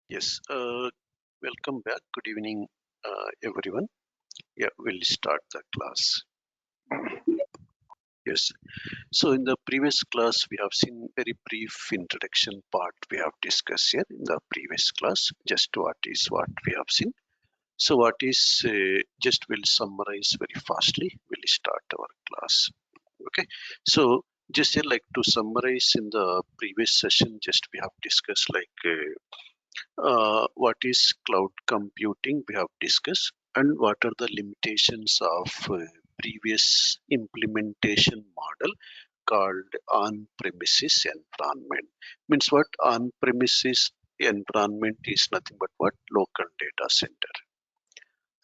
Yes, welcome back. Good evening, everyone. Yeah, we'll start the class. Yes, so in the previous class, we have seen very brief introduction part we have discussed here in the previous class, just what we have seen. So what is, just we'll summarize very fastly, we'll start our class. Okay, so just here like to summarize in the previous session, just we have discussed like what is cloud computing we have discussed, and what are the limitations of previous implementation model called on-premises environment. Means what? On-premises environment is nothing but what? Local data center.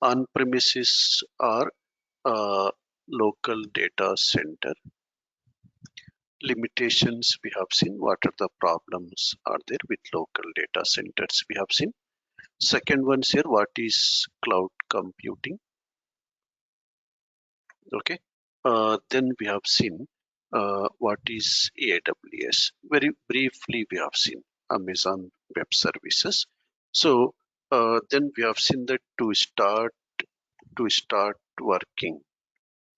On-premises are local data center. Limitations we have seen. What are the problems are there with local data centers we have seen. Second one's here, what is cloud computing? Okay. Then we have seen what is AWS. Very briefly, we have seen Amazon Web Services. So then we have seen that to start working.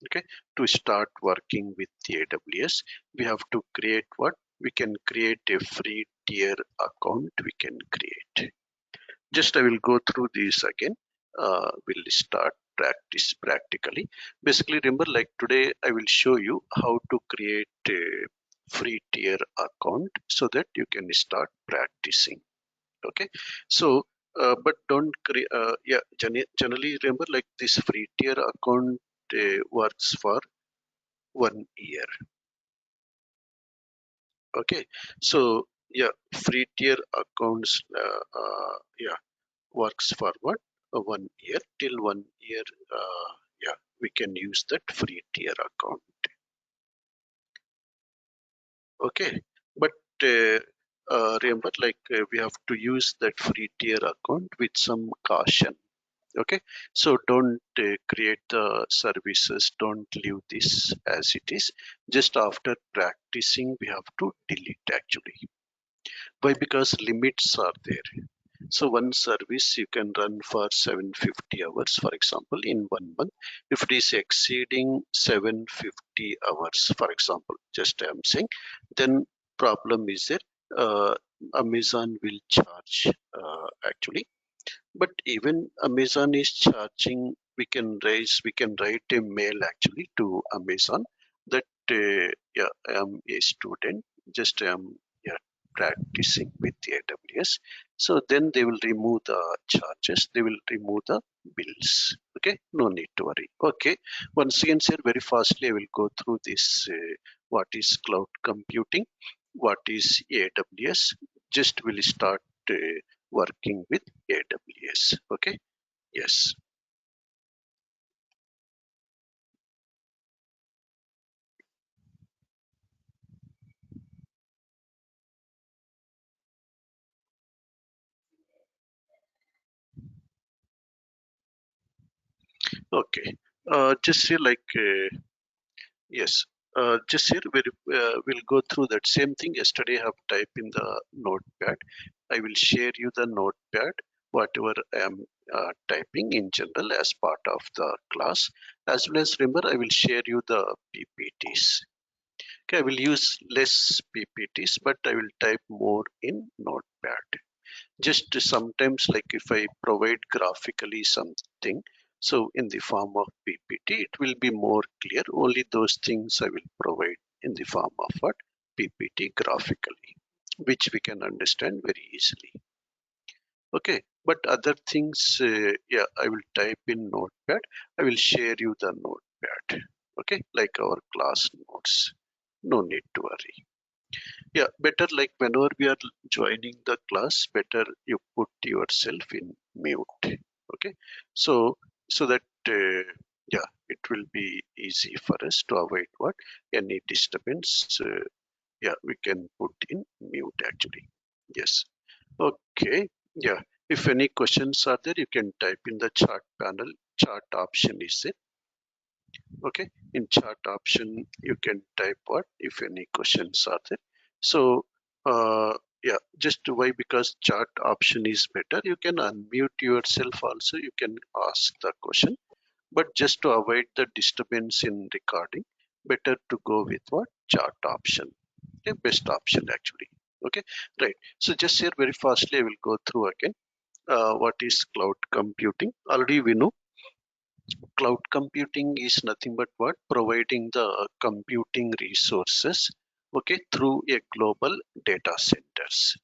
Okay, to start working with the AWS, we have to create what? We can create a free tier account. We can create. Just I will go through these again. We'll start practice practically. Basically, remember like today I will show you how to create a free tier account so that you can start practicing. Okay, so but don't create. Yeah, generally remember like this free tier account works for 1 year. Okay, so yeah, free tier accounts. Yeah, works for what? 1 year. Till 1 year, yeah, we can use that free tier account. Okay, but remember like we have to use that free tier account with some caution. Okay, so don't create the services, don't leave this as it is. Just after practicing we have to delete actually. Why? Because limits are there. So one service you can run for 750 hours, for example, in 1 month. If it is exceeding 750 hours, for example, just I'm saying, then problem is there. Amazon will charge actually. But even Amazon is charging. We can write a mail actually to Amazon that yeah, I am a student. Just I am yeah practicing with the AWS. So then they will remove the charges. They will remove the bills. Okay, no need to worry. Okay, once again, sir, very fastly I will go through this. What is cloud computing? What is AWS? Just will start working with AWS. Okay, yes. Okay, just here like yes, just here we'll go through that same thing. Yesterday I have typed in the notepad. I will share you the notepad, whatever I am typing in general as part of the class. As well as remember, I will share you the PPTs. Okay, I will use less PPTs, but I will type more in notepad. Just sometimes like if I provide graphically something, so in the form of PPT, it will be more clear. Only those things I will provide in the form of what? PPT graphically, which we can understand very easily. Okay, but other things, yeah, I will type in notepad. I will share you the notepad. Okay, like our class notes. No need to worry. Yeah, better like whenever we are joining the class, better you put yourself in mute. Okay, so so that yeah, it will be easy for us to avoid what? Any disturbance. Yeah, we can put in mute actually. Yes. Okay. Yeah. If any questions are there, you can type in the chat panel. Chat option is it. Okay, in chat option you can type what if any questions are there. So yeah, just why? Because chat option is better. You can unmute yourself also. You can ask the question, but just to avoid the disturbance in recording, better to go with what? Chat option. Okay, best option actually. Okay, right. So just here very fastly, I will go through again. What is cloud computing? Already we know cloud computing is nothing but what? Providing the computing resources, okay, through a global data centers.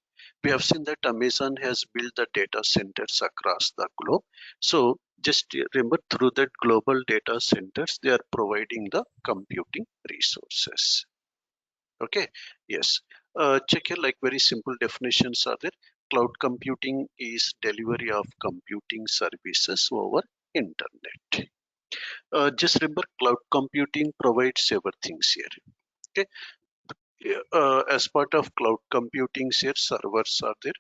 We have seen that Amazon has built the data centers across the globe. So just remember, through that global data centers, they are providing the computing resources. Okay, yes. Check here, like very simple definitions are there. Cloud computing is delivery of computing services over internet. Just remember, cloud computing provides several things here. Okay, as part of cloud computing, here servers are there.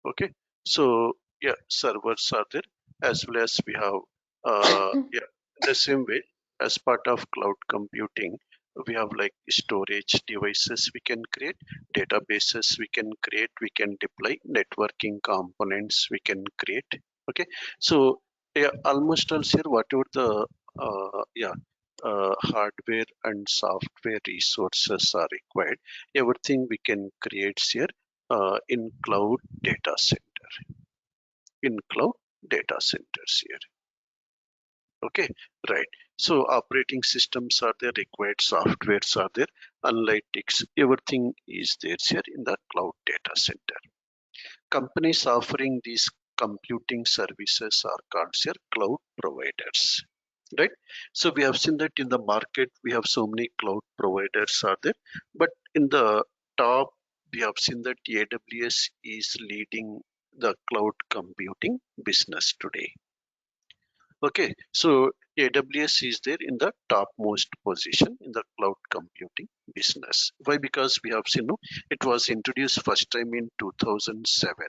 Okay, so yeah, servers are there, as well as we have yeah, the same way, as part of cloud computing, we have like storage devices we can create, databases we can create, we can deploy networking components we can create. Okay, so yeah, almost all here whatever the yeah, hardware and software resources are required, everything we can create here in cloud data center, in cloud data centers here. Okay, right. So operating systems are there, required softwares are there, analytics, everything is there here in the cloud data center. Companies offering these computing services are called here cloud providers. Right. So we have seen that in the market we have so many cloud providers are there, but in the top we have seen that AWS is leading the cloud computing business today. Okay, so AWS is there in the topmost position in the cloud computing business. Why? Because we have seen, no, it was introduced first time in 2007,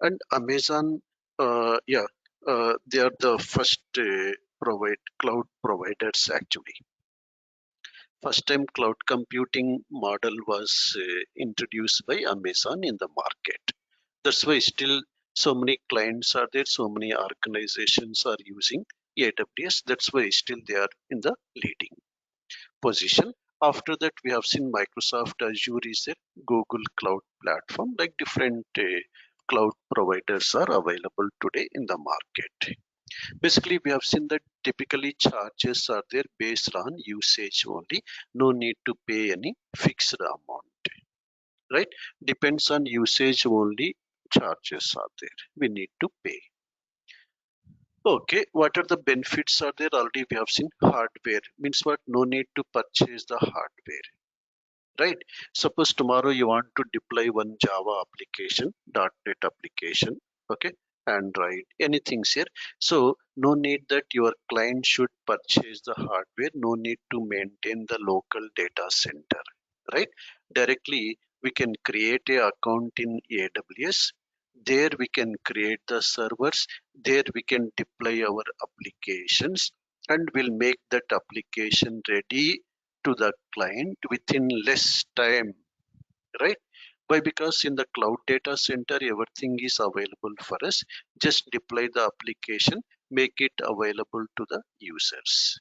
and Amazon, yeah, they are the first provide cloud providers actually. First time cloud computing model was introduced by Amazon in the market. That's why still so many clients are there, so many organizations are using AWS. That's why still they are in the leading position. After that, we have seen Microsoft Azure is a Google Cloud platform, like different cloud providers are available today in the market. Basically, we have seen that typically charges are there based on usage only. No need to pay any fixed amount, right? Depends on usage only, charges are there. We need to pay. Okay, what are the benefits are there? Already we have seen hardware. Means what? No need to purchase the hardware, right? Suppose tomorrow you want to deploy one Java application, .NET application, okay, Android, anything here. So no need that your client should purchase the hardware, no need to maintain the local data center, right? Directly we can create a account in AWS. There we can create the servers, there we can deploy our applications, and we'll make that application ready to the client within less time, right? Why? Because in the cloud data center everything is available for us. Just deploy the application, make it available to the users.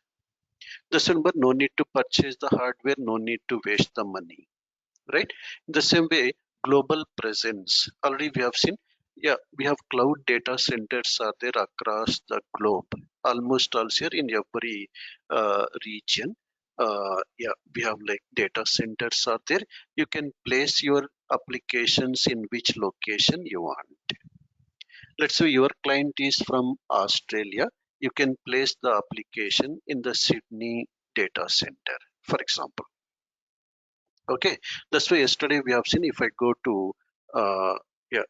The number, no need to purchase the hardware, no need to waste the money, right? In the same way, global presence, already we have seen, yeah, we have cloud data centers are there across the globe, almost all here in every region. Yeah, we have like data centers are there. You can place your applications in which location you want. Let's say your client is from Australia, you can place the application in the Sydney data center, for example. Okay, that's why yesterday we have seen, if I go to yeah,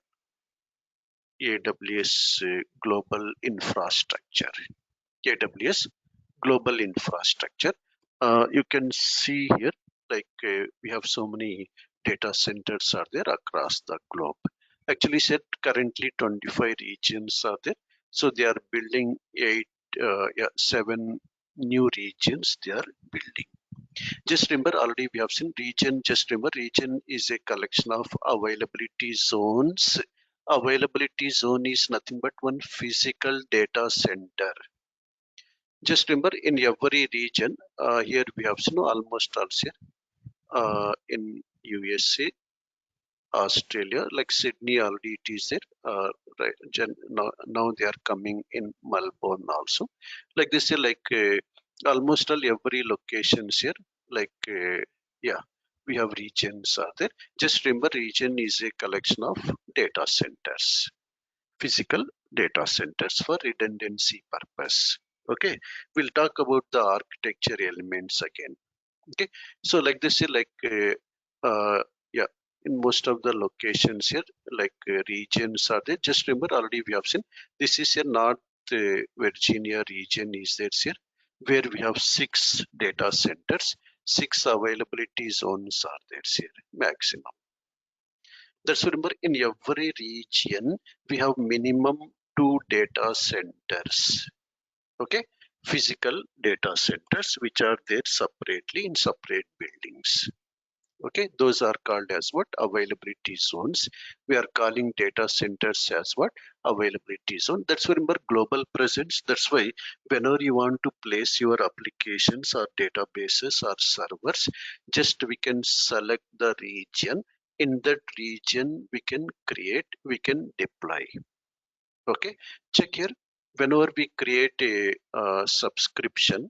AWS global infrastructure, AWS global infrastructure, you can see here like we have so many data centers are there across the globe. Actually said currently 25 regions are there, so they are building eight, yeah, 7 new regions they are building. Just remember, already we have seen region. Just remember, region is a collection of availability zones. Availability zone is nothing but one physical data center. Just remember, in every region, here we have seen almost also in USA, Australia, like Sydney already it is there. Right, now they are coming in Melbourne also. Like this, like almost all every locations here. Like yeah, we have regions are there. Just remember, region is a collection of data centers, physical data centers for redundancy purpose. Okay, we'll talk about the architecture elements again. Okay, so like this here, like yeah, in most of the locations here, like regions are there. Just remember, already we have seen this is a North Virginia region is there here, where we have 6 data centers, 6 availability zones are there here maximum. That's remember, in every region we have minimum 2 data centers. Okay, physical data centers which are there separately in separate buildings. Okay, those are called as what? Availability zones. We are calling data centers as what? Availability zone. That's why remember, global presence. That's why whenever you want to place your applications or databases or servers, just we can select the region. In that region we can create, we can deploy. Okay, check here. Whenever we create a subscription,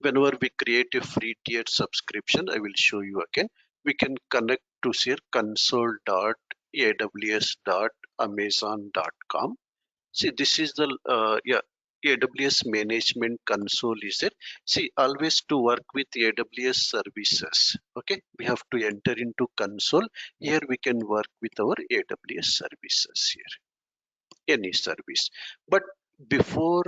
whenever we create a free tier subscription, I will show you again. We can connect to here console.aws.amazon.com. See, this is the yeah, AWS management console is there. See, always to work with AWS services, okay, we have to enter into console. Here we can work with our AWS services here, any service. But before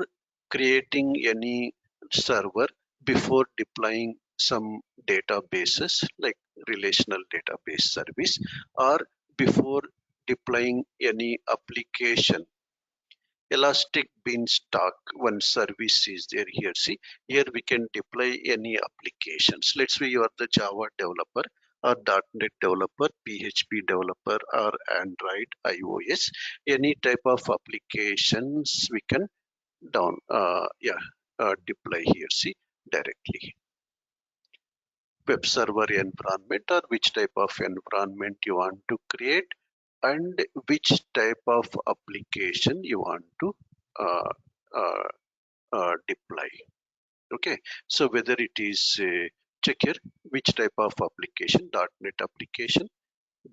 creating any server, before deploying some databases like relational database service, or before deploying any application, elastic beanstalk one service is there here. See, here we can deploy any applications. Let's say you are the Java developer or .NET developer, PHP developer, or Android, iOS, any type of applications we can deploy here. See, directly web server environment, or which type of environment you want to create, and which type of application you want to uh, uh, deploy. Okay, so whether it is check here which type of application, .NET application,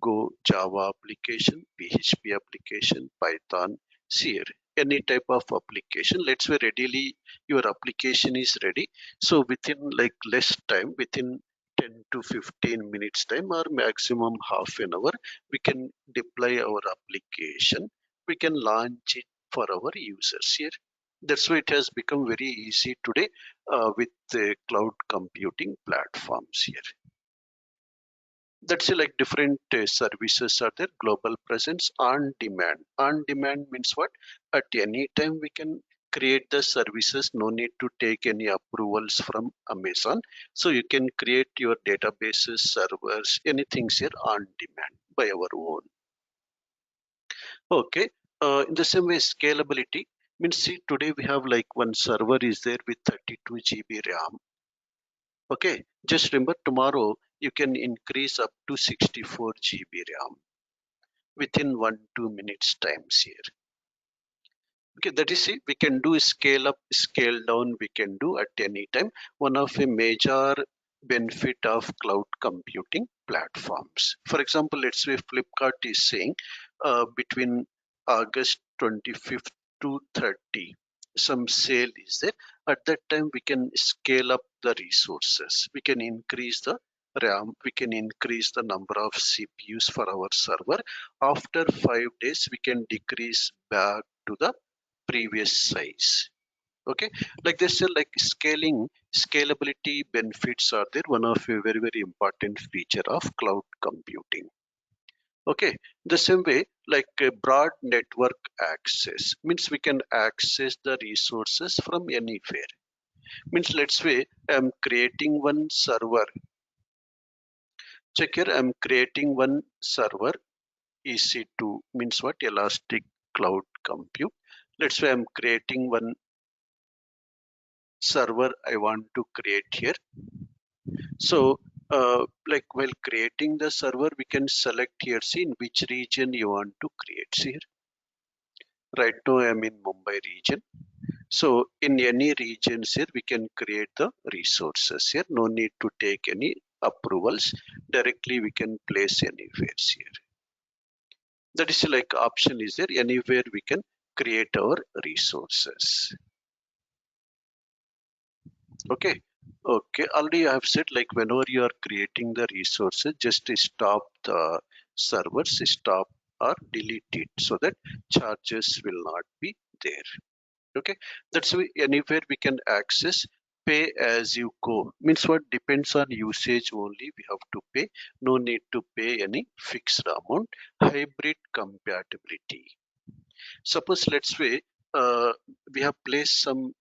Go, Java application, PHP application, Python, C here, any type of application. Let's say readily your application is ready. So within like less time, within 10 to 15 minutes time, or maximum half an hour, we can deploy our application. We can launch it for our users here. That's why it has become very easy today with the cloud computing platforms here. That's like different services are there. Global presence, on demand. On demand means what? At any time we can create the services, no need to take any approvals from Amazon. So you can create your databases, servers, anything here on demand by our own. Okay, in the same way, scalability means, see, today we have like one server is there with 32 GB RAM. Okay, just remember, tomorrow you can increase up to 64 GB RAM within 1-2 minutes times here. Okay, that is it. We can do scale up, scale down, we can do at any time. One of a major benefit of cloud computing platforms. For example, let's say Flipkart is saying between August 25th to 30, some sale is there. At that time, we can scale up the resources. We can increase the RAM, we can increase the number of CPUs for our server. After 5 days, we can decrease back to the previous size. Okay, like this, like scalability benefits are there, one of a very important feature of cloud computing. Okay, the same way, like a broad network access means we can access the resources from anywhere. Means let's say I'm creating one server. Check here, I'm creating one server EC2 means what? Elastic Cloud Compute. Let's say I'm creating one server I want to create here. So like while creating the server, we can select here, see in which region you want to create. See here, right now I'm in Mumbai region. So in any regions here, we can create the resources here. No need to take any approvals. Directly we can place anywhere here. That is like option is there, anywhere we can create our resources. Okay. Okay. Already I have said like whenever you are creating the resources, just stop the servers, stop or delete it so that charges will not be there. Okay. That's why anywhere we can access. Pay as you go means what? Depends on usage only we have to pay. No need to pay any fixed amount. Hybrid compatibility. Suppose let's say we have placed some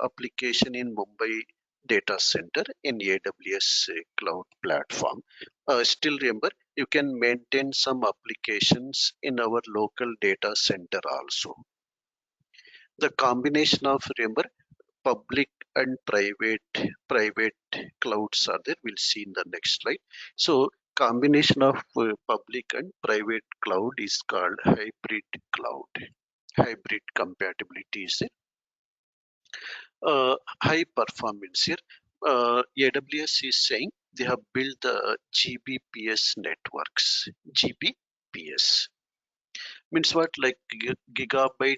application in Mumbai data center in AWS cloud platform. Still remember, you can maintain some applications in our local data center also. The combination of, remember, public and private clouds are there. We'll see in the next slide. So combination of public and private cloud is called hybrid cloud. Hybrid compatibility is it. High performance here. AWS is saying they have built the GBPS networks. GBPS means what? Like gigabyte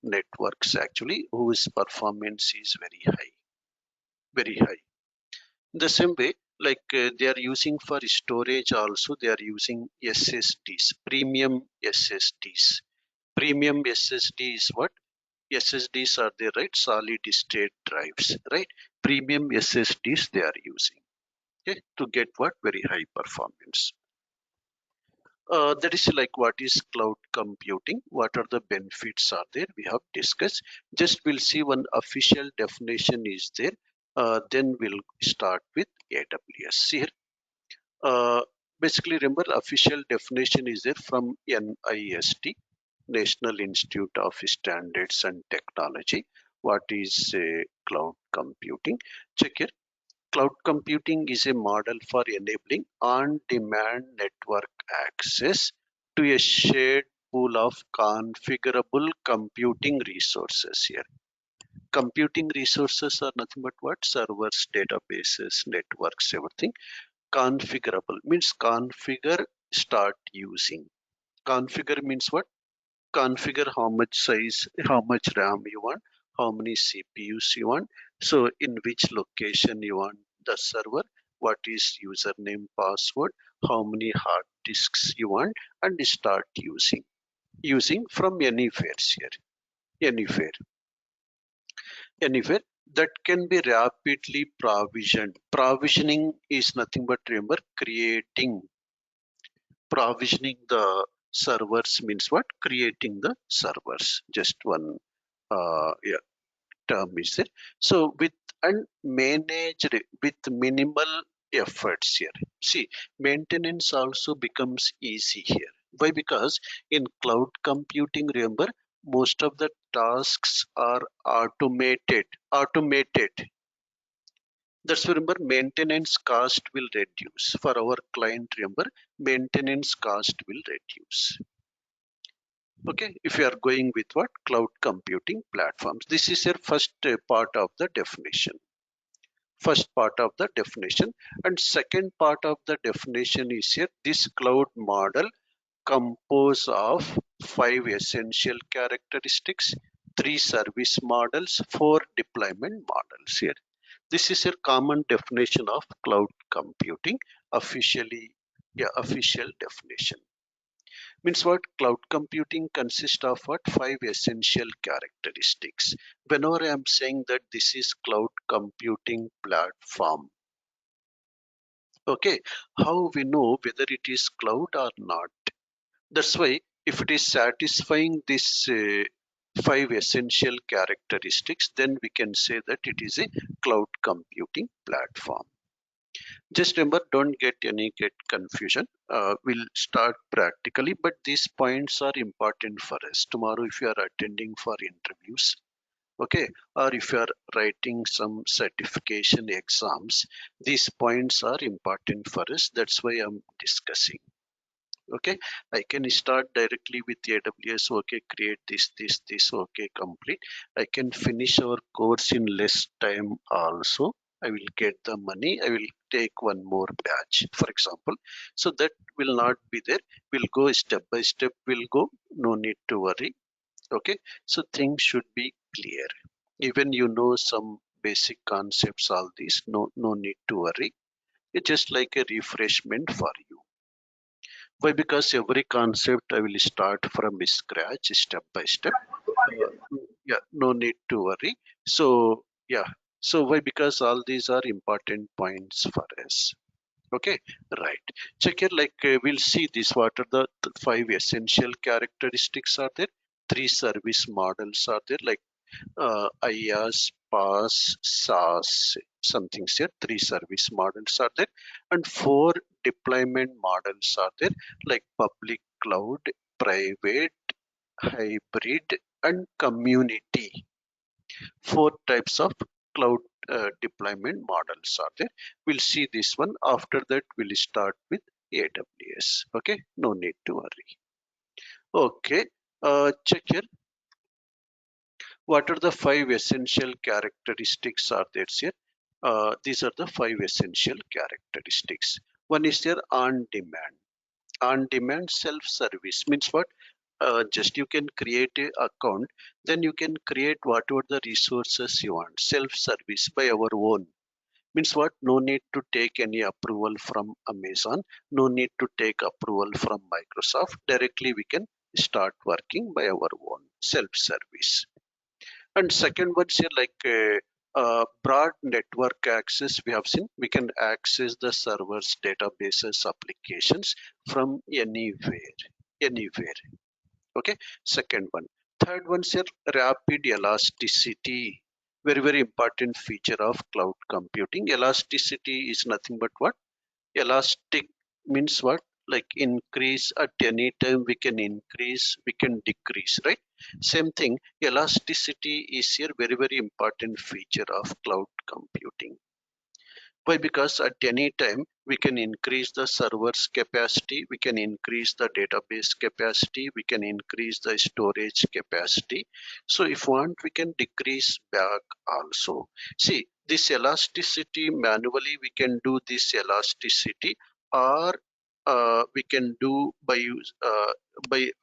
networks actually, whose performance is very high, very high. The same way, like they are using for storage also, they are using SSDs, premium SSDs. Premium SSD is what? SSDs are there, right? Solid state drives, right? Premium SSDs they are using, okay, to get what? Very high performance. That is like what is cloud computing, what are the benefits are there, we have discussed. Just we'll see one official definition is there, then we'll start with AWS here. uh, Basically remember official definition is there from NIST, National Institute of Standards and Technology. What is cloud computing? Check here. Cloud computing is a model for enabling on-demand network access to a shared pool of configurable computing resources here. Computing resources are nothing but what? Servers, databases, networks, everything. Configurable means configure, start using. Configure means what? Configure how much size, how much RAM you want, how many CPUs you want, so in which location you want the server, what is username, password, how many hard disks you want, and start using. Using from anywhere here, anywhere, anywhere. That can be rapidly provisioned. Provisioning is nothing but remember creating. Provisioning the servers means what? Creating the servers. Just one yeah, term is there. So with and managed with minimal efforts here. See, maintenance also becomes easy here. Why? Because in cloud computing, remember, most of the tasks are automated. Automated. That's why remember maintenance cost will reduce. For our client, remember, maintenance cost will reduce. Okay, if you are going with what? Cloud computing platforms. This is your first part of the definition. First part of the definition. And second part of the definition is here. This cloud model composed of 5 essential characteristics, 3 service models, 4 deployment models here. This is a common definition of cloud computing, officially, yeah, official definition. Means what? Cloud computing consists of what? 5 essential characteristics. Whenever I am saying that this is cloud computing platform, okay, how we know whether it is cloud or not? That's why if it is satisfying this 5 essential characteristics, then we can say that it is a cloud computing platform. Just remember, don't get confusion. We'll start practically, but these points are important for us tomorrow if you are attending for interviews, okay, or if you are writing some certification exams. These points are important for us. That's why I'm discussing. Okay, I can start directly with AWS. Okay, create this. Okay, complete. I can finish our course in less time also. I will get the money. I will take one more batch, for example. So that will not be there. We'll go step by step. We'll go. No need to worry. Okay, so things should be clear. Even you know some basic concepts, all these. No need to worry. It's just like a refreshment for you. Why? Because every concept I will start from scratch, step by step. Yeah, no need to worry. So, yeah. So, why? Because all these are important points for us. Okay, right. Check here, like we'll see this. What are the 5 essential characteristics are there? 3 service models are there, like IaaS, PaaS, SaaS, something here. 3 service models are there, and 4 deployment models are there, like public cloud, private, hybrid, and community. 4 types of cloud deployment models are there. We'll see this one. After that, we'll start with AWS. Okay, no need to worry. Okay, check here. What are the 5 essential characteristics are there here? These are the 5 essential characteristics. One is there on demand. On demand self-service means what? Just you can create a account, then you can create whatever the resources you want. Self-service by our own. Means what? No need to take any approval from Amazon. No need to take approval from Microsoft. Directly we can start working by our own. Self-service. And second one's here, like broad network access. We have seen we can access the servers, databases, applications from anywhere. Okay. Second one. Third one's here, rapid elasticity. Very important feature of cloud computing. Elasticity is nothing but what? Elastic means what? Like increase at any time, we can increase, we can decrease, right? Same thing, elasticity is here very important feature of cloud computing. Why? Because at any time we can increase the server's capacity, we can increase the database capacity, we can increase the storage capacity. So if want, we can decrease back also. See, this elasticity manually we can do this elasticity, or we can do by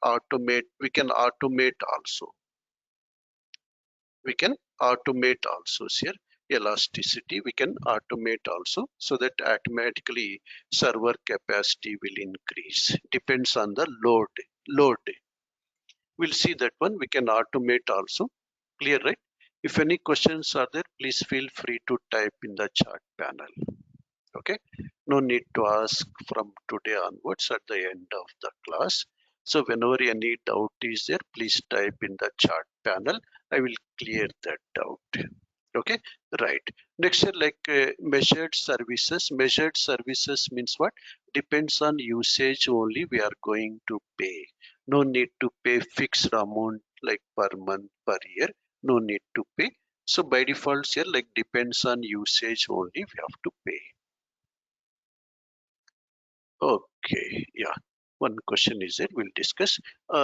automate. We can automate also. We can automate also here. Elasticity we can automate also, so that automatically server capacity will increase. Depends on the load. We'll see that one. We can automate also. Clear, right? If any questions are there, please feel free to type in the chat panel. Okay, no need to ask from today onwards at the end of the class. So whenever any doubt is there, please type in the chat panel. I will clear that doubt. Okay, right. Next here, like measured services. Measured services means what? Depends on usage only we are going to pay. No need to pay fixed amount like per month, per year. No need to pay. So by default here, like depends on usage only we have to pay. Okay, yeah. One question is it, we'll discuss.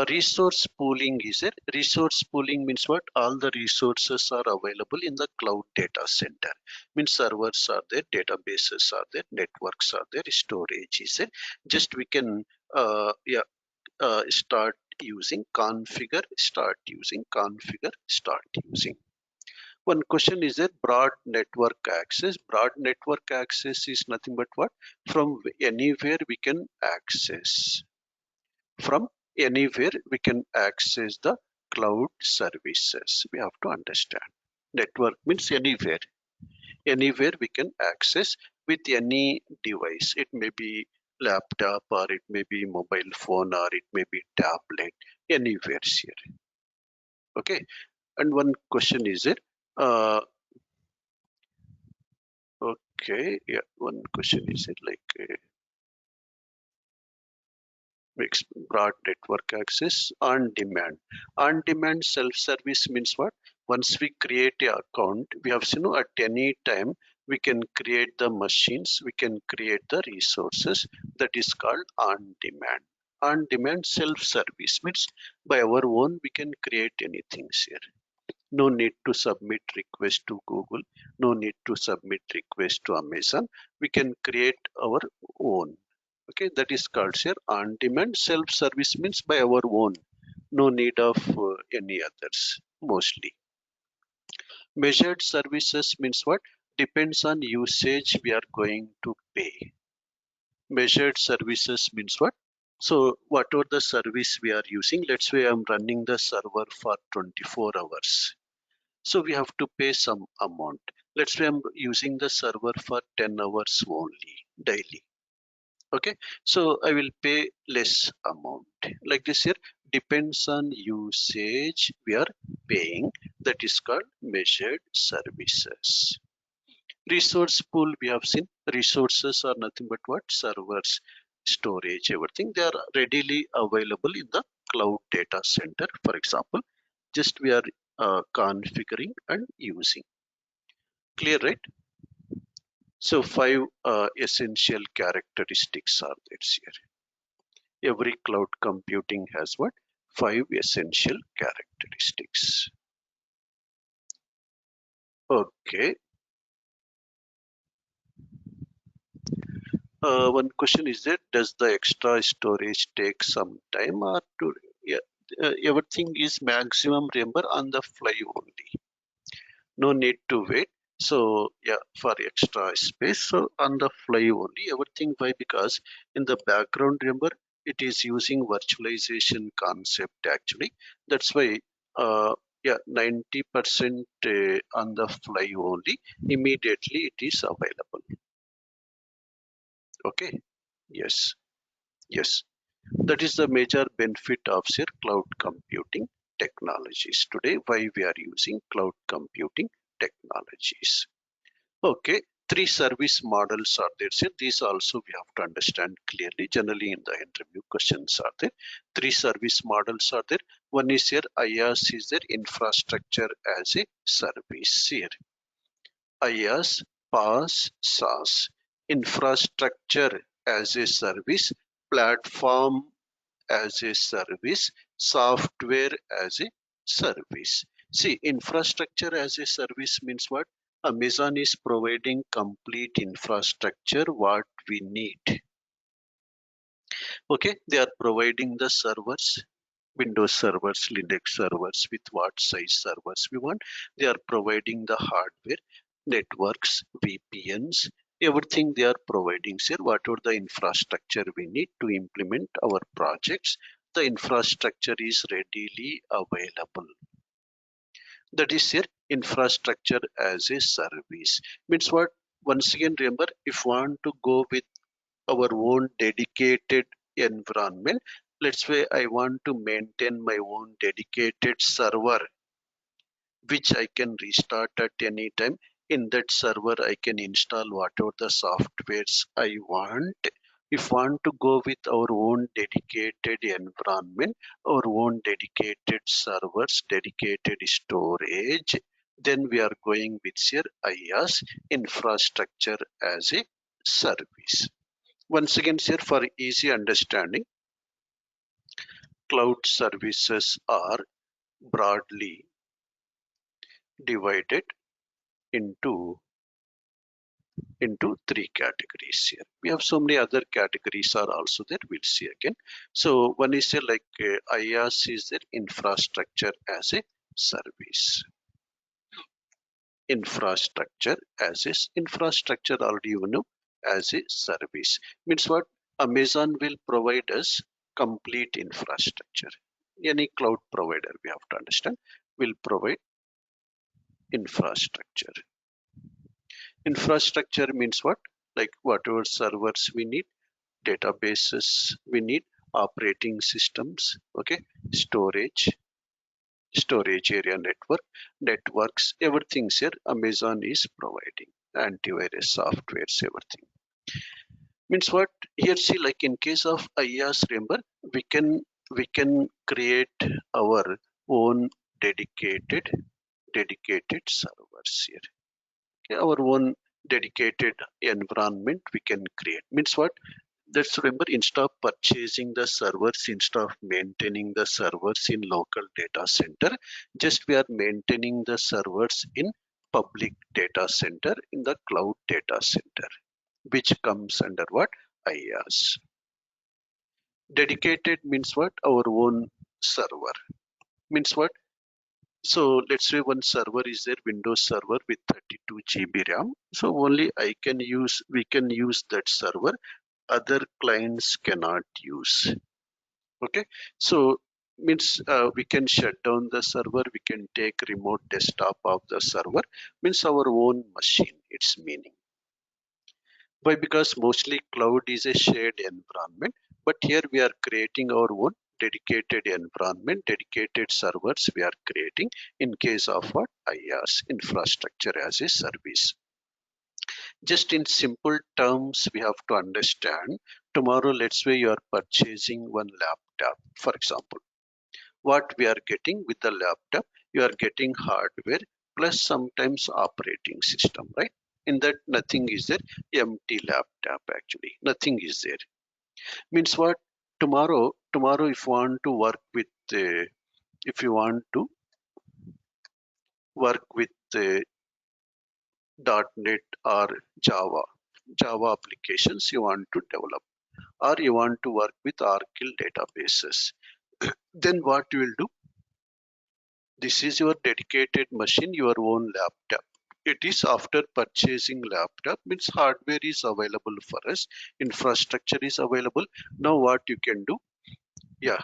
Resource pooling is it. Resource pooling means what? All the resources are available in the cloud data center. Means servers are there, databases are there, networks are there, storage is it. Just we can start using, configure, start using, configure, start using. One question is that broad network access. Broad network access is nothing but what? From anywhere we can access. From anywhere we can access the cloud services. We have to understand. Network means anywhere. Anywhere we can access with any device. It may be laptop, or it may be mobile phone, or it may be tablet. Anywhere here. Okay, and one question is it okay, yeah, one question is it like makes broad network access on demand. On demand self-service means what? Once we create a account, we have seen at any time we can create the machines, we can create the resources. That is called on demand. On demand self-service means by our own we can create anything here. No need to submit request to Google, no need to submit request to Amazon. We can create our own. Okay, that is called here on demand self-service means by our own, no need of any others mostly. Measured services means what? Depends on usage we are going to pay. Measured services means what? So whatever the service we are using, let's say I'm running the server for 24 hours, so we have to pay some amount. Let's say I'm using the server for 10 hours only daily. Okay, so I will pay less amount. Like this here, depends on usage we are paying. That is called measured services. Resource pool, we have seen resources are nothing but what? Servers, storage, everything. They are readily available in the cloud data center. For example, just we are configuring and using. Clear, right? So five essential characteristics are there here. Every cloud computing has what? Five essential characteristics. Okay. One question is that does the extra storage take some time or to? Yeah, everything is maximum, remember, on the fly only. No need to wait. So yeah, for extra space, so on the fly only everything. Why? Because in the background, remember, it is using virtualization concept actually. That's why yeah, 90% on the fly only, immediately it is available. Okay, yes, yes, that is the major benefit of say cloud computing technologies today, why we are using cloud computing technologies. Okay, three service models are there. So these also we have to understand clearly. Generally, in the interview questions are there. Three service models are there. One is here IaaS is there, infrastructure as a service here. IaaS, PaaS, SaaS, infrastructure as a service, platform as a service, software as a service. See, infrastructure as a service means what? Amazon is providing complete infrastructure what we need. Okay, they are providing the servers, Windows servers, Linux servers, with what size servers we want. They are providing the hardware, networks, VPNs, everything they are providing. Sir, whatever the infrastructure we need to implement our projects, the infrastructure is readily available. That is here infrastructure as a service. Means what? Once again, remember, if we want to go with our own dedicated environment, let's say I want to maintain my own dedicated server which I can restart at any time. In that server I can install whatever the softwares I want. If want to go with our own dedicated environment, our own dedicated servers, dedicated storage, then we are going with here IaaS, infrastructure as a service. Once again, sir, for easy understanding, cloud services are broadly divided into three categories here. We have so many other categories are also there. We'll see again. So one is here like IaaS is there, infrastructure as a service. Infrastructure as a infrastructure already you know as a service means what? Amazon will provide us complete infrastructure. Any cloud provider we have to understand will provide infrastructure. Infrastructure means what? Like whatever servers we need, databases we need, operating systems, okay, storage, storage area networks, everything's here. Amazon is providing antivirus softwares, everything. Means what? Here see, like in case of IaaS, remember we can create our own dedicated servers here. Okay, our own dedicated environment we can create. Means what? That's remember, instead of purchasing the servers, instead of maintaining the servers in local data center, just we are maintaining the servers in public data center, in the cloud data center, which comes under what? IaaS. Dedicated means what? Our own server. Means what? So let's say one server is there, Windows server with 32 GB RAM. So only we can use that server. Other clients cannot use. Okay. So means we can shut down the server. We can take remote desktop of the server. Means our own machine. It's meaning. Why? Because mostly cloud is a shared environment, but here we are creating our own dedicated environment, dedicated servers we are creating in case of what? IaaS, infrastructure as a service. Just in simple terms, we have to understand. Tomorrow, let's say you are purchasing one laptop, for example. What we are getting with the laptop, you are getting hardware plus sometimes operating system, right? In that, nothing is there. Empty laptop, actually nothing is there. Means what? Tomorrow if you want to work with if you want to work with .NET or Java applications you want to develop, or you want to work with Oracle databases, then what you will do? This is your dedicated machine, your own laptop. It is after purchasing laptop, means hardware is available for us, infrastructure is available. Now what you can do? Yeah,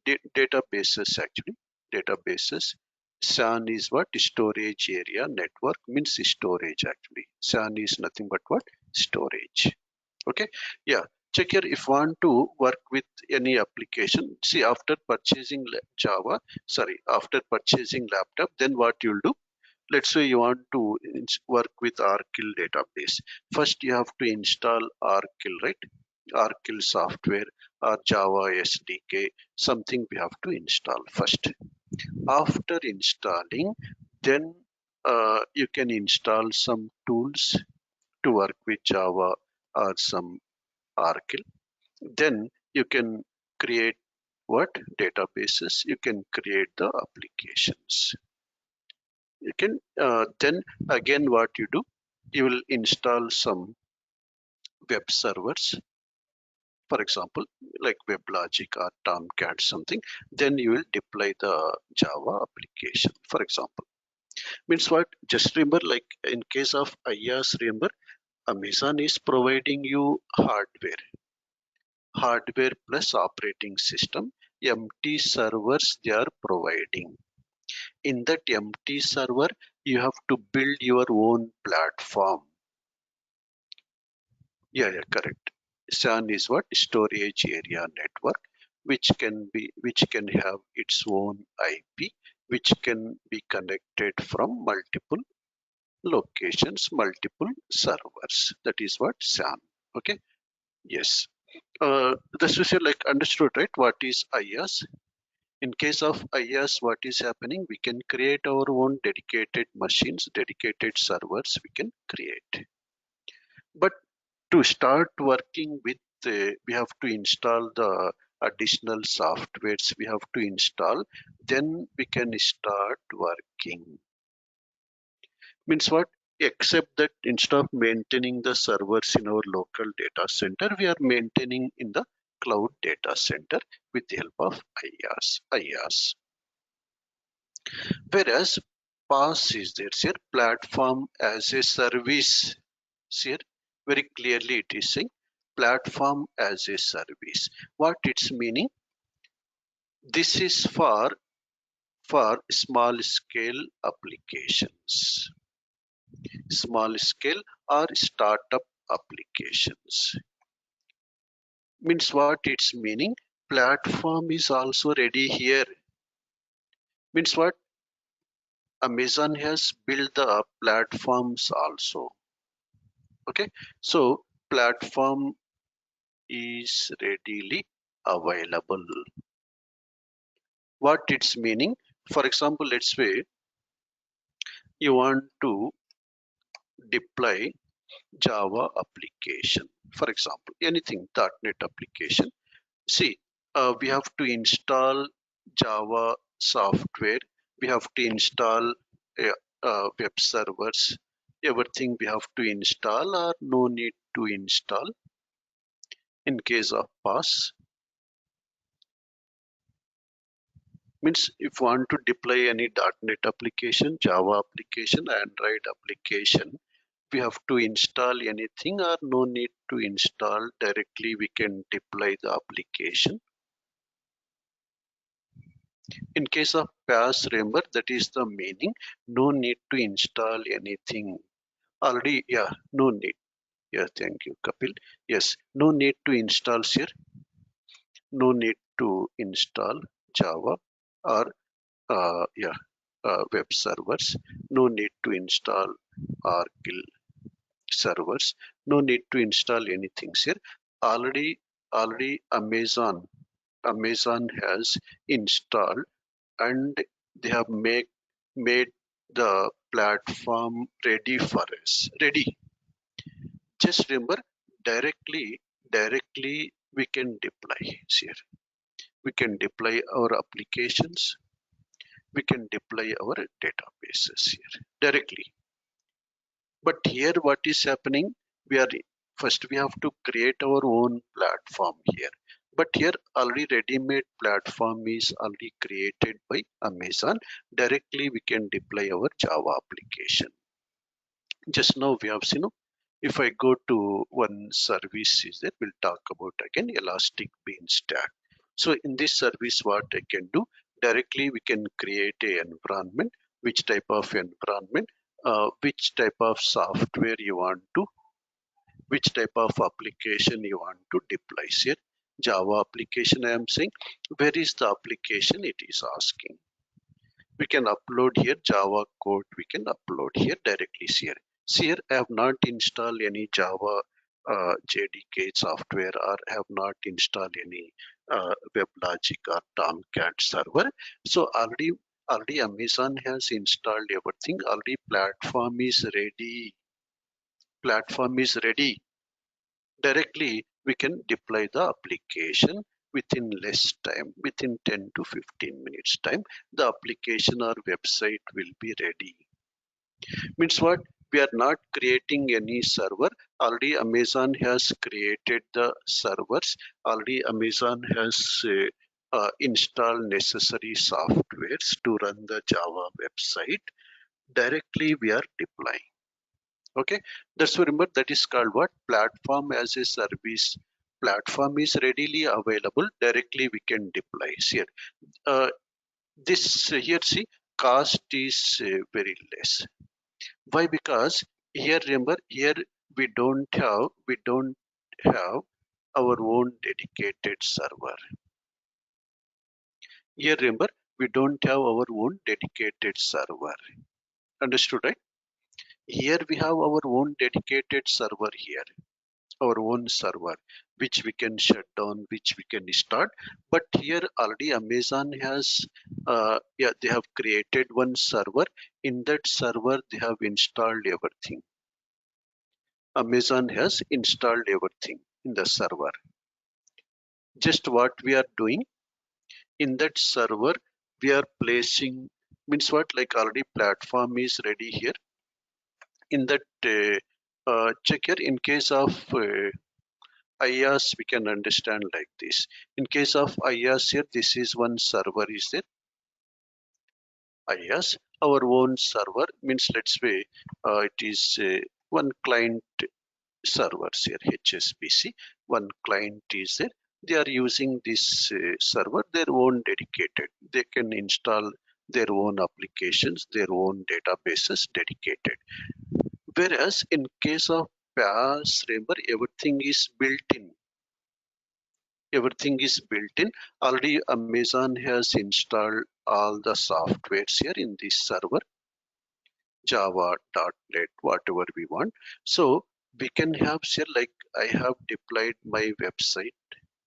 databases, actually databases. SAN is what? Storage area network, means storage, actually SAN is nothing but what? Storage. Okay. Yeah, check here. If want to work with any application, see, after purchasing after purchasing laptop, then what you'll do? Let's say you want to work with Oracle database. First you have to install Oracle, right? Oracle software or Java SDK, something we have to install first. After installing, then you can install some tools to work with Java or some Oracle. Then you can create what? Databases. You can create the applications. You can then again what you do? You will install some web servers, for example, like WebLogic or Tomcat something. Then you will deploy the Java application, for example. Means what? Just remember, like in case of IaaS, remember Amazon is providing you hardware plus operating system. Empty servers they are providing. In that empty server, you have to build your own platform. Yeah, correct. SAN is what? Storage area network, which can have its own IP, which can be connected from multiple locations, multiple servers. That is what SAN. Okay. Yes. This is like understood, right? What is IaaS? In case of IaaS, what is happening? We can create our own dedicated machines, dedicated servers we can create. But to start working with, we have to install the additional softwares we have to install. Then we can start working. Means what? Except that instead of maintaining the servers in our local data center, we are maintaining in the cloud data center with the help of IaaS. Whereas PaaS is there, here platform as a service. Here very clearly it is saying platform as a service. What it's meaning? This is for small scale applications, small scale or startup applications. Means what it's meaning? Platform is also ready here. Means what? Amazon has built the platforms also. Okay, so platform is readily available. What it's meaning? For example, let's say you want to deploy Java application. For example, anything .NET application. See, we have to install Java software. We have to install web servers. Everything we have to install or no need to install in case of pass. Means if you want to deploy any .NET application, Java application, Android application, we have to install anything or no need to install. Directly we can deploy the application. In case of PaaS, remember that is the meaning. No need to install anything. Already, yeah, no need. Yeah, thank you, Kapil. Yes, no need to install here. No need to install Java or web servers. No need to install Oracle servers. No need to install anything here. Already Amazon has installed and they have made the platform ready for us. Ready. Just remember, directly we can deploy here. We can deploy our applications. We can deploy our databases here directly. But here what is happening? We are first we have to create our own platform here. But here already ready-made platform is already created by Amazon. Directly we can deploy our Java application. Just now we have seen, if I go to one service is that we'll talk about again Elastic Bean Stack. So in this service, what I can do directly, we can create a environment. Which type of environment, which type of software you want to, which type of application you want to deploy here. Java application I am saying. Where is the application it is asking? We can upload here Java code. We can upload here directly here. See here, I have not installed any Java JDK software or have not installed any WebLogic or Tomcat server. So already Amazon has installed everything. Already platform is ready. Platform is ready. Directly we can deploy the application within less time, within 10 to 15 minutes time. The application or website will be ready. Means what? We are not creating any server. Already Amazon has created the servers. Already Amazon has installed necessary softwares to run the Java website. Directly we are deploying. Okay, that's remember that is called what? Platform as a service. Platform is readily available. Directly we can deploy here. This here see cost is very less. Why? Because here remember here we don't have our own dedicated server. Here remember we don't have our own dedicated server. Understood, right? Here we have our own dedicated server here, our own server, which we can shut down, which we can start. But here already Amazon has they have created one server. In that server they have installed everything. Amazon has installed everything in the server. Just what we are doing in that server, we are placing, means what, like already platform is ready here. In that check here, in case of IaaS, we can understand like this. In case of IaaS here, this is one server is there. IaaS, our own server, means let's say it is one client servers here, HSBC. One client is there. They are using this server, their own dedicated. They can install their own applications, their own databases dedicated. Whereas in case of PaaS, remember everything is built in. Everything is built in. Already Amazon has installed all the softwares here in this server, Java, .NET, whatever we want. So we can have here, like I have deployed my website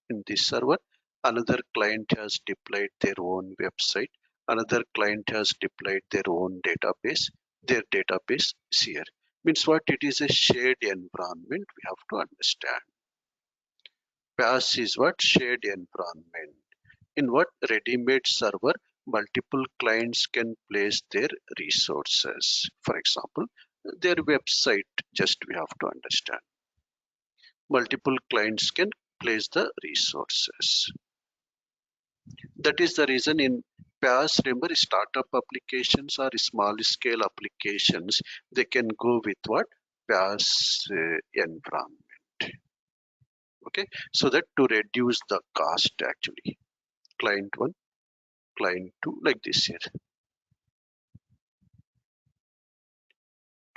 in this server. Another client has deployed their own website. Another client has deployed their own database. Their database is here. Means what? It is a shared environment. We have to understand. PaaS is what? Shared environment. In what? Ready-made server, multiple clients can place their resources. For example, their website, just we have to understand. Multiple clients can place the resources. That is the reason in PaaS, remember, startup applications or small scale applications, they can go with what? PaaS environment. Okay, so that to reduce the cost actually. Client 1, client 2, like this here.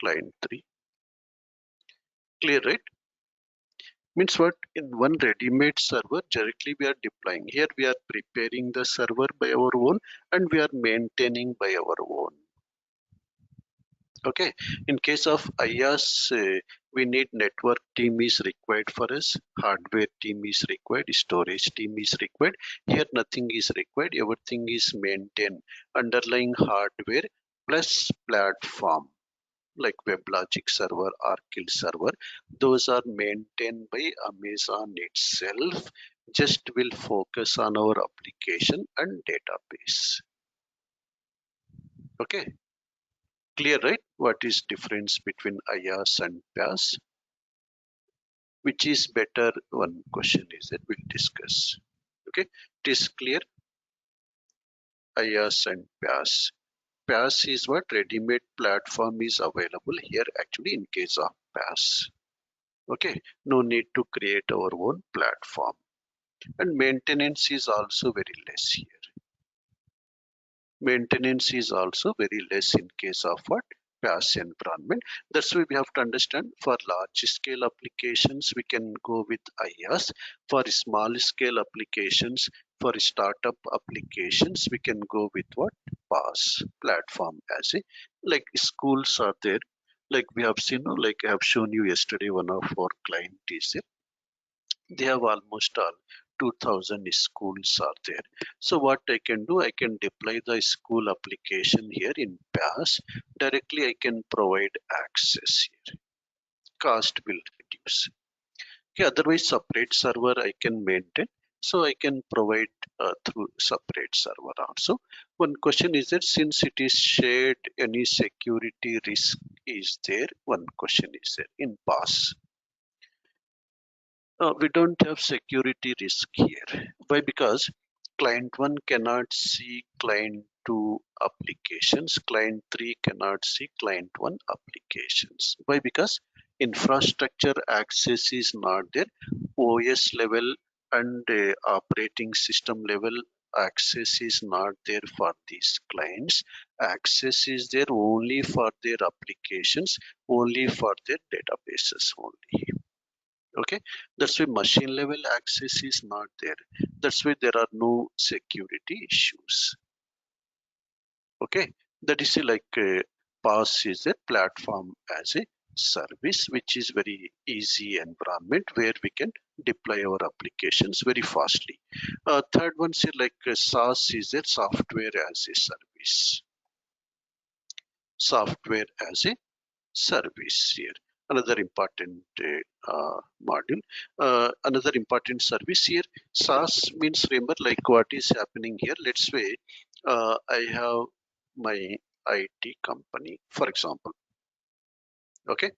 Client 3. Clear, right? Means what? In one ready-made server, directly we are deploying. Here we are preparing the server by our own and we are maintaining by our own. Okay, in case of IaaS, we need network team is required for us, hardware team is required, storage team is required. Here nothing is required, everything is maintained. Underlying hardware plus platform like WebLogic server, Oracle server, those are maintained by Amazon itself. Just will focus on our application and database. Okay. Clear, right? What is difference between IaaS and PaaS? Which is better? One question is that we'll discuss. Okay, it is clear. IaaS and PaaS. PaaS is what? Ready-made platform is available here actually in case of PaaS. Okay, no need to create our own platform. And maintenance is also very less here. Maintenance is also very less in case of what? PaaS environment. That's why we have to understand for large scale applications, we can go with IaaS. For small scale applications, for startup applications, we can go with what? PaaS platform as a, like schools are there. Like we have seen, like I have shown you yesterday, one of our client is there. They have almost all 2000 schools are there. So what I can do, I can deploy the school application here in PaaS. Directly I can provide access here. Cost will reduce. Okay, otherwise separate server I can maintain. So I can provide through separate server also. One question is that since it is shared, any security risk is there? One question is there in PaaS. We don't have security risk here. Why? Because client 1 cannot see client 2 applications. Client 3 cannot see client 1 applications. Why? Because infrastructure access is not there. OS level and operating system level access is not there for these clients. Access is there only for their applications, only for their databases only. Okay, that's why machine level access is not there. That's why there are no security issues. Okay, that is like PaaS is a platform as a service, which is very easy environment where we can deploy our applications very fastly. Third one is like SaaS is a software as a service. Software as a service here. Another important module. Another important service here. SaaS means, remember, like what is happening here. Let's say I have my IT company, for example. Okay,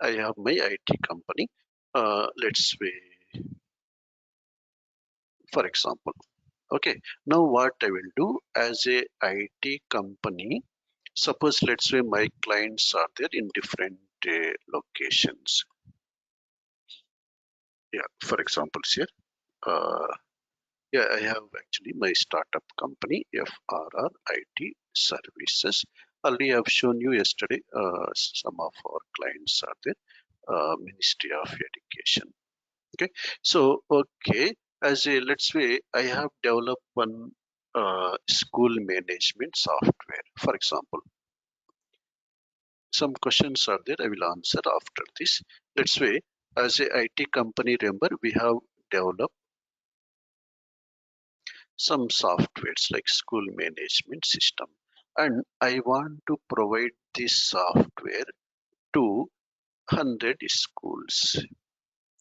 I have my IT company. Let's say, for example. Okay, now what I will do as a IT company, suppose let's say my clients are there in different locations. Yeah, for example here, yeah, I have actually my startup company, FRR IT Services. Already I've shown you yesterday, some of our clients are there, Ministry of Education. Okay, so, okay, As a, let's say I have developed one school management software, for example. Some questions are there, I will answer after this. Let's say as a IT company, remember we have developed some softwares like school management system, and I want to provide this software to 100 schools.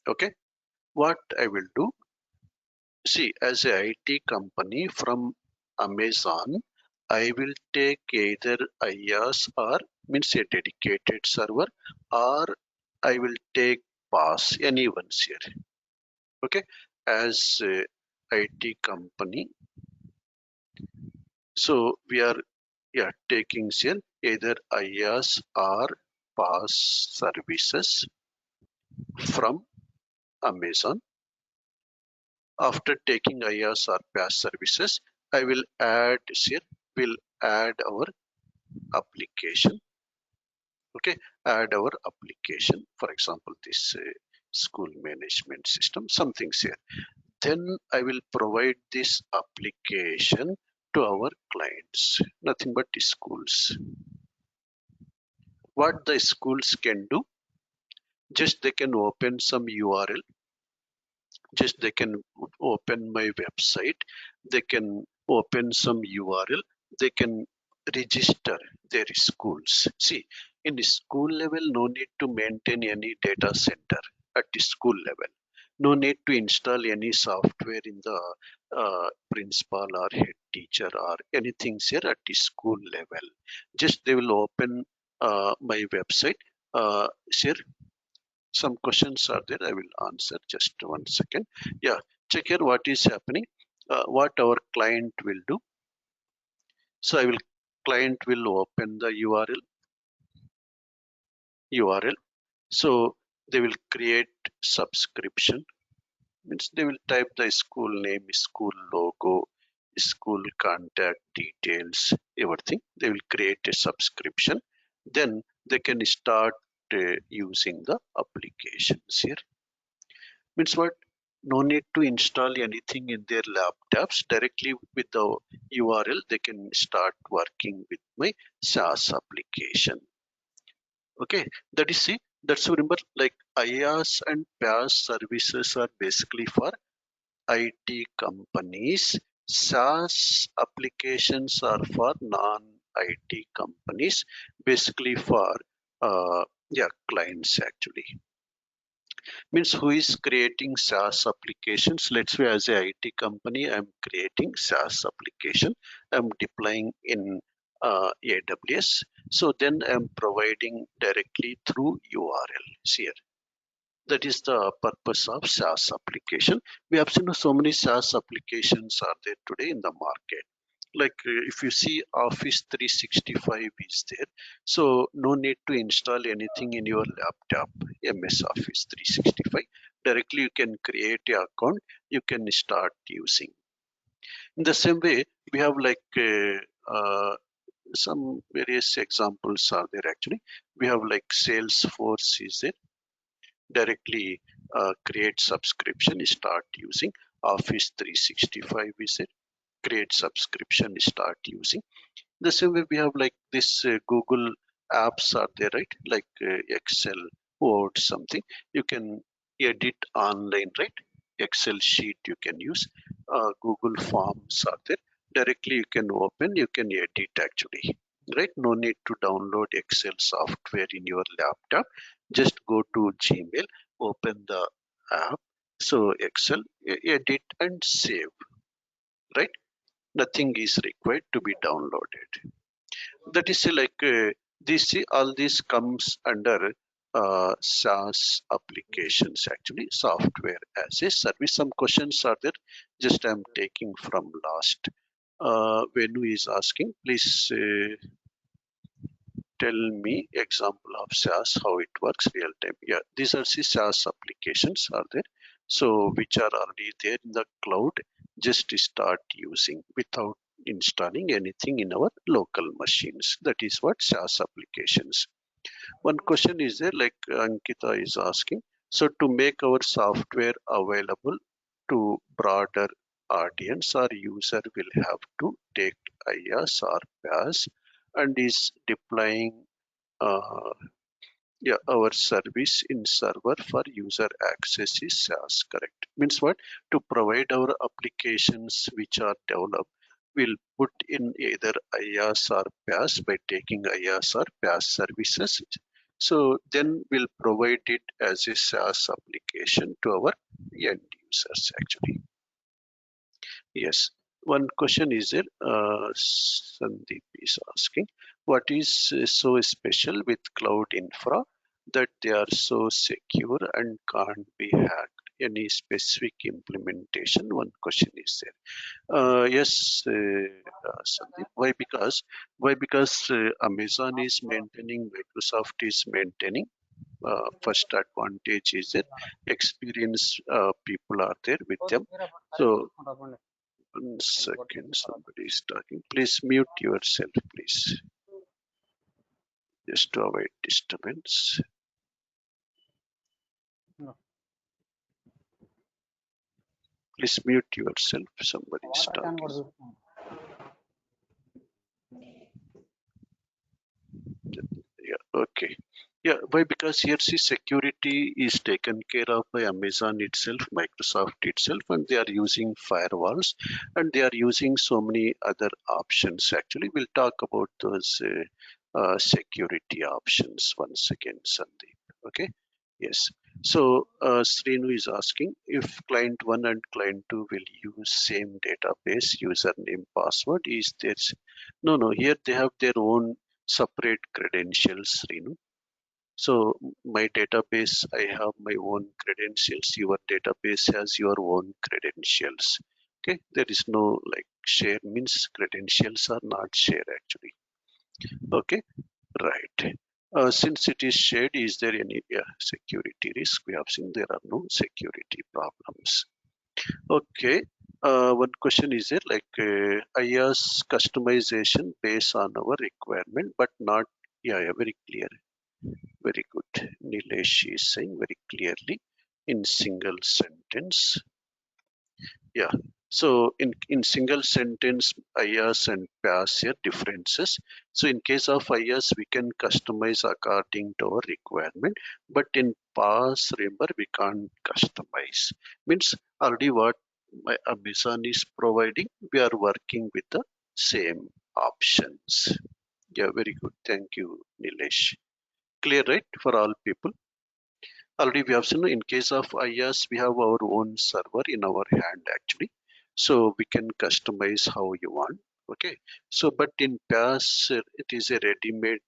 Okay, what I will do, see, as a IT company from Amazon, I will take either IaaS or means a dedicated server, or I will take PaaS, anyone's here. Okay, as a IT company, so we are, yeah, taking here either IaaS or PaaS services from Amazon. After taking IaaS or PaaS services, I will add here, will add our application. Okay, add our application. For example, this school management system, something's here. Then I will provide this application to our clients, nothing but the schools. What the schools can do, just they can open some URL, just they can open my website, they can open some URL, they can register their schools. See, in the school level, no need to maintain any data center at the school level. No need to install any software in the principal or head teacher or anything here at the school level. Just they will open my website. Here some questions are there, I will answer, just 1 second. Yeah, check here what is happening, what our client will do. So I will, client will open the URL. So they will create subscription, means they will type the school name, school logo, school contact details, everything. They will create a subscription. Then they can start using the applications here. Means what? No need to install anything in their laptops. Directly with the URL, they can start working with my SaaS application. Okay, that is, see, that's, remember, like IaaS and PaaS services are basically for IT companies. SaaS applications are for non-IT companies, basically for yeah, clients actually. Means who is creating SaaS applications? Let's say as a IT company, I'm creating SaaS application, I'm deploying in AWS. So then I'm providing directly through URLs here. That is the purpose of SaaS application. We have seen so many SaaS applications are there today in the market. Like if you see Office 365 is there, so no need to install anything in your laptop. MS Office 365, directly you can create your account, you can start using. In the same way, we have like some various examples are there actually. We have like Salesforce is there, directly create subscription, start using. Office 365 is it, create subscription, start using. The same way we have like this Google apps are there, right? Like Excel, Word, something you can edit online, right? Excel sheet you can use. Google Forms are there, directly you can open, you can edit actually, right? No need to download Excel software in your laptop. Just go to Gmail, open the app, so Excel, edit and save, right? Nothing is required to be downloaded. That is like this, all this comes under SaaS applications actually, software as a service. Some questions are there, just I'm taking from last. Venu is asking, please tell me example of SaaS, how it works real time. Yeah, these are the SaaS applications are there. So which are already there in the cloud, just start using without installing anything in our local machines. That is what SaaS applications. One question is there, like Ankita is asking. So to make our software available to broader audience or user will have to take IaaS or PaaS and is deploying uh, yeah, our service in server for user access is SaaS, correct? Means what? To provide our applications which are developed, we'll put in either IaaS or PaaS by taking IaaS or PaaS services. So then we'll provide it as a SaaS application to our end users actually. Yes. One question is there, Sandeep is asking, what is so special with cloud infra that they are so secure and can't be hacked? Any specific implementation? One question is there. Yes, Sandeep. Why? Because Amazon is maintaining, Microsoft is maintaining. First advantage is that experienced people are there with them. So 1 second, somebody is talking. Please mute yourself, please, just to avoid disturbance. No. Please mute yourself. Somebody is talking. Yeah, okay. Yeah, why? Because here see security is taken care of by Amazon itself, Microsoft itself, and they are using firewalls and they are using so many other options. Actually, we'll talk about those security options once again, Sandeep. Okay. Yes. So Srinu is asking if client 1 and client 2 will use same database, username, password. Is there? No. Here they have their own separate credentials, Srinu. So my database, I have my own credentials. Your database has your own credentials. Okay, there is no like share means credentials are not shared actually. Okay, right. Since it is shared, is there any security risk? We have seen there are no security problems. Okay. One question is there like IaaS customization based on our requirement, but not very clear. Very good. Nilesh is saying very clearly in single sentence. Yeah. So in single sentence, IaaS and PaaS here differences. So in case of IaaS, we can customize according to our requirement, but in PaaS, remember we can't customize. Means already what my Amazon is providing, we are working with the same options. Yeah, very good. Thank you, Nilesh. Clear, right, for all people? Already we have seen in case of IaaS, we have our own server in our hand actually. So we can customize how you want. Okay. So, but in PaaS, it is a ready-made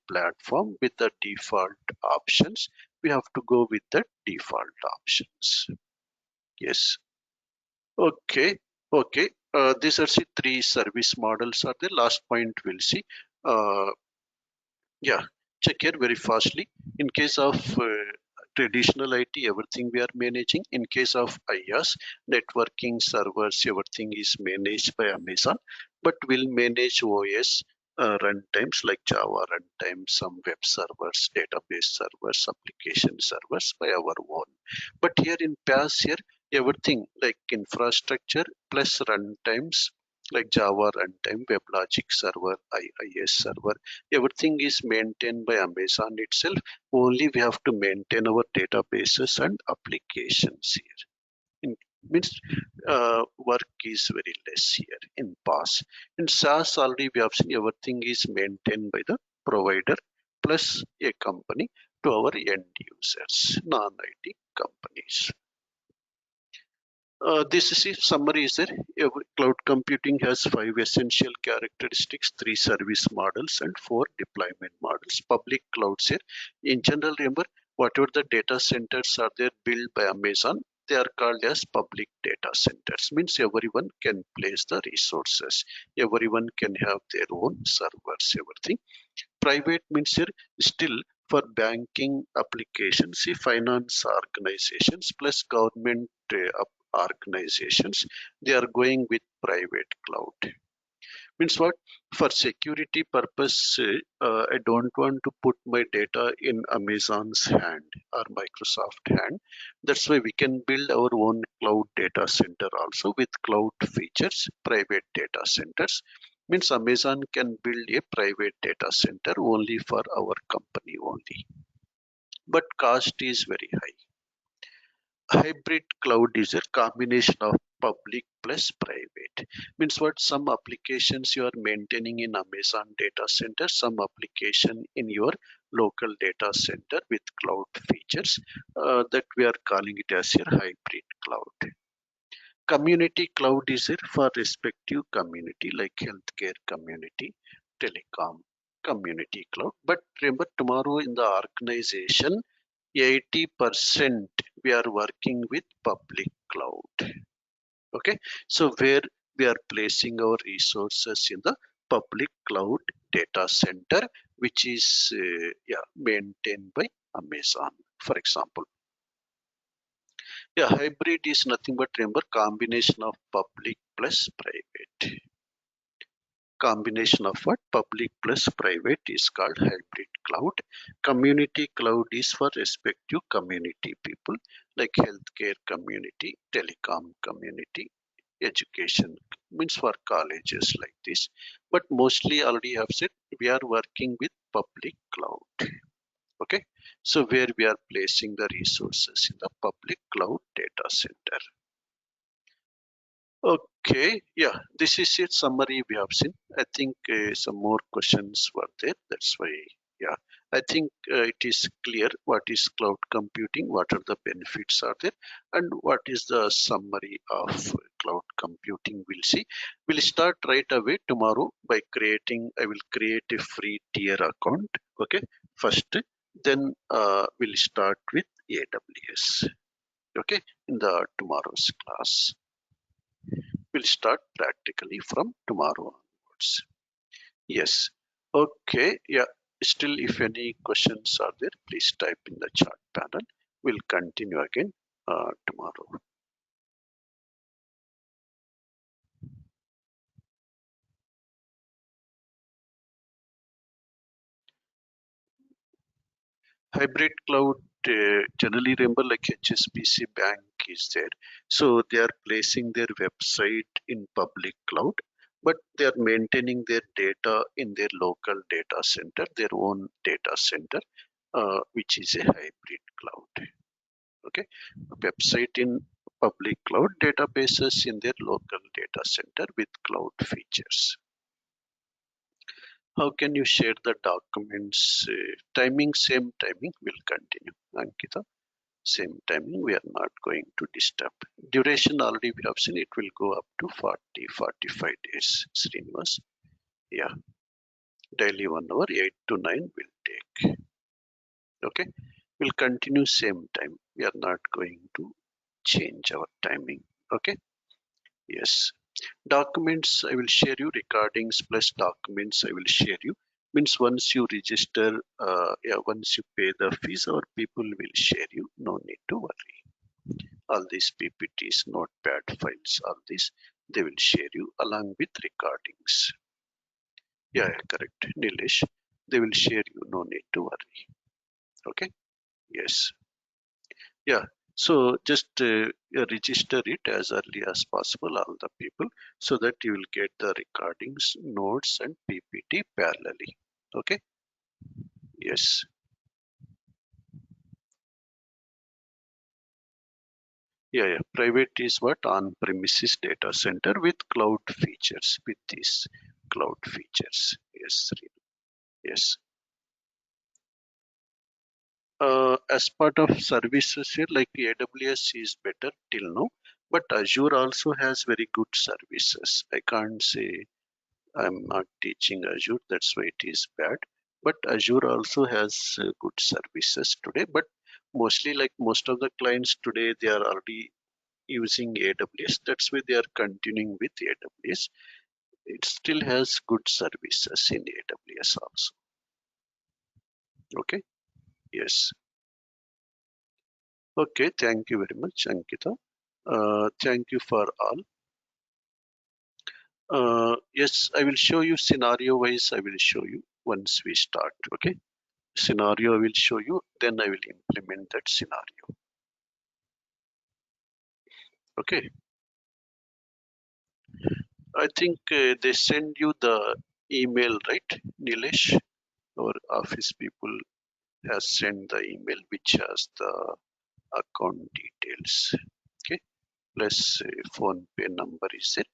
platform with the default options. We have to go with the default options. Yes. Okay. Okay. These are the three service models are the last point we'll see. Uh, Yeah, check here very fastly. In case of traditional IT, everything we are managing. In case of IaaS, networking, servers, everything is managed by Amazon, but we'll manage OS runtimes like Java runtime, some web servers, database servers, application servers by our own. But here in PaaS, here everything like infrastructure plus runtimes like Java runtime, WebLogic server, IIS server, everything is maintained by Amazon itself. Only we have to maintain our databases and applications here. In, means work is very less here in PaaS. In SaaS already we have seen everything is maintained by the provider plus a company to our end users, non-IT companies. This is a summary is there. Cloud computing has 5 essential characteristics, 3 service models, and 4 deployment models. Public clouds here. In general, remember, whatever the data centers are there built by Amazon, they are called as public data centers. Means everyone can place the resources. Everyone can have their own servers, everything. Private means here still for banking applications, see finance organizations plus government organizations, they are going with private cloud. Means what? For security purpose, I don't want to put my data in Amazon's hand or Microsoft hand. That's why we can build our own cloud data center also with cloud features, private data centers. Means Amazon can build a private data center only for our company only, but cost is very high. Hybrid cloud is a combination of public plus private. Means what? Some applications you are maintaining in Amazon data center, some application in your local data center with cloud features, that we are calling it as your hybrid cloud. Community cloud is it for respective community like healthcare community, telecom community cloud. But remember, tomorrow in the organization 80% we are working with public cloud. Okay, so where we are placing our resources in the public cloud data center, which is yeah, maintained by Amazon, for example. Yeah, hybrid is nothing but, remember, combination of public plus private. Combination of what? Public plus private is called hybrid cloud. Community cloud is for respective community people like healthcare community, telecom community, education, means for colleges like this. But mostly already have said we are working with public cloud. Okay, so where we are placing the resources in the public cloud data center. Okay, yeah, this is it summary we have seen. I think some more questions were there. That's why, yeah, I think it is clear what is cloud computing, what are the benefits are there, and what is the summary of cloud computing. We'll see. We'll start right away tomorrow by creating, I will create a free tier account. Okay, first, then we'll start with AWS. Okay, in the tomorrow's class will start practically from tomorrow onwards. Yes. Okay. Yeah. Still, if any questions are there, please type in the chat panel. We'll continue again tomorrow. Hybrid cloud, generally remember like HSBC Bank is there. So they are placing their website in public cloud, but they are maintaining their data in their local data center, their own data center, which is a hybrid cloud. Okay, website in public cloud, databases in their local data center with cloud features. How can you share the documents? Timing, same timing will continue. Ankita, same timing, we are not going to disturb. Duration already we have seen, it will go up to 40-45 days. Srinivas, yeah, daily 1 hour, 8 to 9 will take. Okay, we'll continue same time. We are not going to change our timing. Okay, yes. Documents I will share you, recordings plus documents I will share you. Means once you register, yeah, once you pay the fees, our people will share you. No need to worry. All these PPTs, notepad files, all these they will share you along with recordings. Yeah, yeah, correct, Nilesh. They will share you. No need to worry. Okay. Yes. Yeah. So just register it as early as possible, all the people, so that you will get the recordings, notes, and PPT parallelly. Okay. Yes. Yeah, yeah. Private is what? On-premises data center with cloud features. With these cloud features. Yes. Yes. As part of services here, like AWS is better till now, but Azure also has very good services. I can't say I'm not teaching Azure, that's why it is bad. But Azure also has good services today. But mostly, like most of the clients today, they are already using AWS. That's why they are continuing with AWS. It still has good services in AWS also. Okay. Yes. Okay. Thank you very much, Ankita. Thank you for all. Yes, I will show you scenario wise. I will show you once we start. Okay, scenario I will show you, then I will implement that scenario. Okay, I think they send you the email, right, Nilesh? Our office people has sent the email which has the account details. Okay, plus phone pay number is it.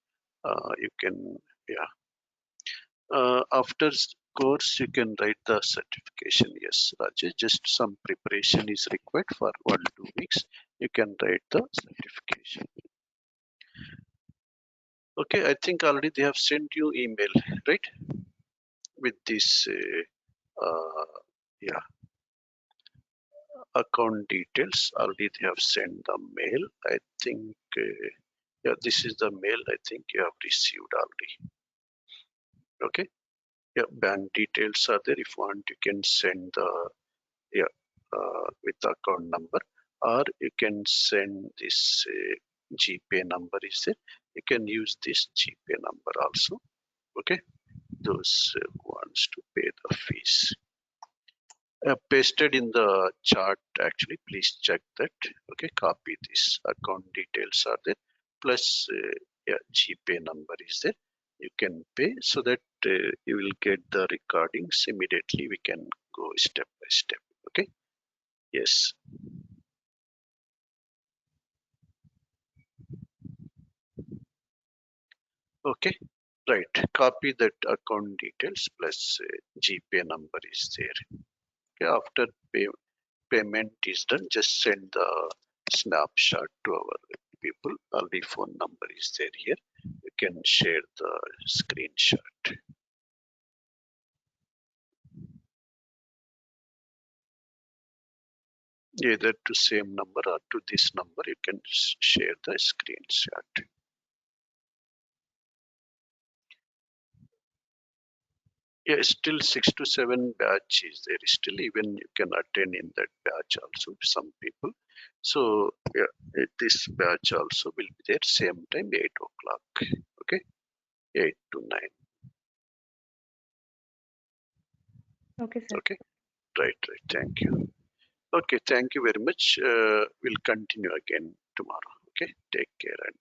You can, yeah. After course, you can write the certification. Yes, Rajesh, just some preparation is required for 1 2 weeks. You can write the certification. Okay, I think already they have sent you email, right? With this, yeah, account details. Already they have sent the mail. I think, yeah, this is the mail I think you have received already. Okay, yeah, bank details are there. If you want, you can send the, yeah, with the account number, or you can send this GPay number is there. You can use this GPay number also. Okay, those who wants to pay the fees. Pasted in the chart actually, please check that. Okay, copy this account details are there, plus yeah, GPay number is there. You can pay so that you will get the recordings immediately. We can go step by step. Okay, yes. Okay, right. Copy that account details plus GPay number is there. Okay, after payment is done, just send the snapshot to our people. Already phone number is there here. You can share the screenshot. Either to same number or to this number, you can share the screenshot. Yeah, still 6 to 7 batch is there. Still, even you can attend in that batch also. Some people. So yeah, this batch also will be there same time 8 o'clock. Okay, 8 to 9. Okay, sir. Okay, right, right. Thank you. Okay, thank you very much. We'll continue again tomorrow. Okay, take care and